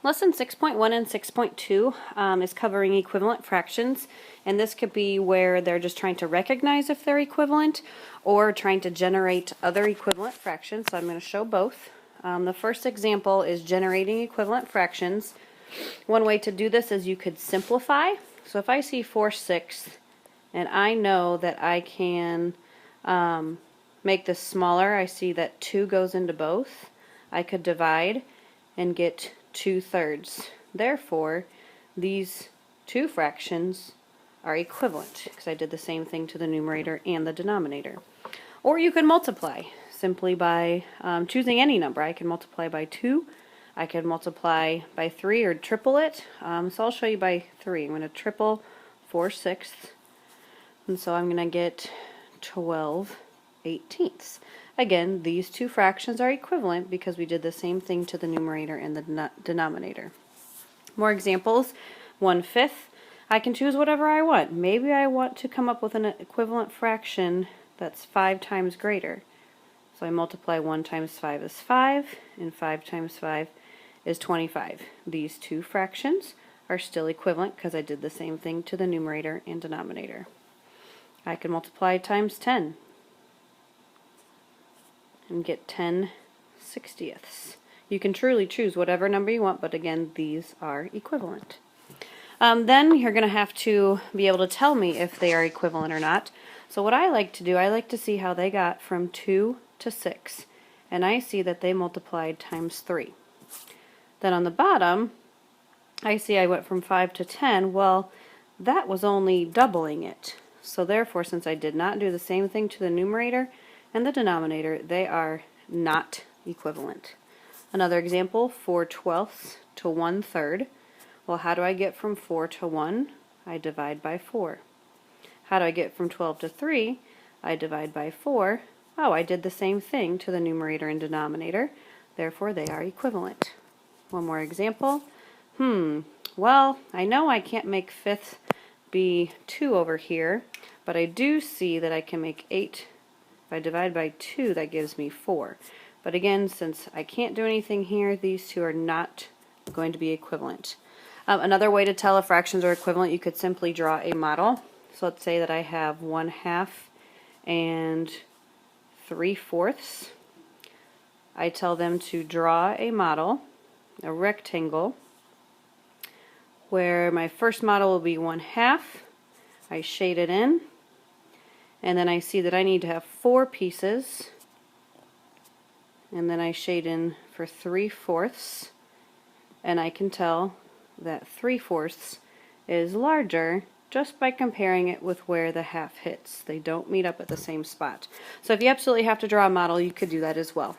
Lesson 6.1 and 6.2 is covering equivalent fractions, and this could be where they're just trying to recognize if they're equivalent or trying to generate other equivalent fractions. So I'm going to show both. The first example is generating equivalent fractions. One way to do this is you could simplify. So if I see 4/6 and I know that I can make this smaller, I see that 2 goes into both, I could divide and get 2/3. Therefore, these two fractions are equivalent because I did the same thing to the numerator and the denominator. Or you can multiply simply by choosing any number. I can multiply by 2, I can multiply by 3 or triple it. So I'll show you by 3. I'm going to triple 4/6, and so I'm going to get 12/18. Again, these two fractions are equivalent because we did the same thing to the numerator and the denominator. More examples. 1/5. I can choose whatever I want. Maybe I want to come up with an equivalent fraction that's 5 times greater. So I multiply 1 times 5 is 5, and 5 times 5 is 25. These two fractions are still equivalent because I did the same thing to the numerator and denominator. I can multiply times 10 and get 10/60. You can truly choose whatever number you want, but again, these are equivalent. Then you're going to have to be able to tell me if they are equivalent or not. So what I like to do, I like to see how they got from 2 to 6, and I see that they multiplied times 3. Then on the bottom, I see I went from 5 to 10. Well, that was only doubling it. So therefore, since I did not do the same thing to the numerator and the denominator, they are not equivalent. Another example, 4/12 to 1/3. Well, how do I get from 4 to 1? I divide by 4. How do I get from 12 to 3? I divide by 4. Oh, I did the same thing to the numerator and denominator. Therefore, they are equivalent. One more example. Well, I know I can't make 5th be 2 over here, but I do see that I can make 8. If I divide by 2, that gives me 4. But again, since I can't do anything here, these two are not going to be equivalent. Another way to tell if fractions are equivalent, you could simply draw a model. So let's say that I have 1/2 and 3/4. I tell them to draw a model, a rectangle, where my first model will be 1/2. I shade it in, and then I see that I need to have 4 pieces, and then I shade in for 3/4, and I can tell that 3/4 is larger just by comparing it with where the half hits. They don't meet up at the same spot. So if you absolutely have to draw a model, you could do that as well.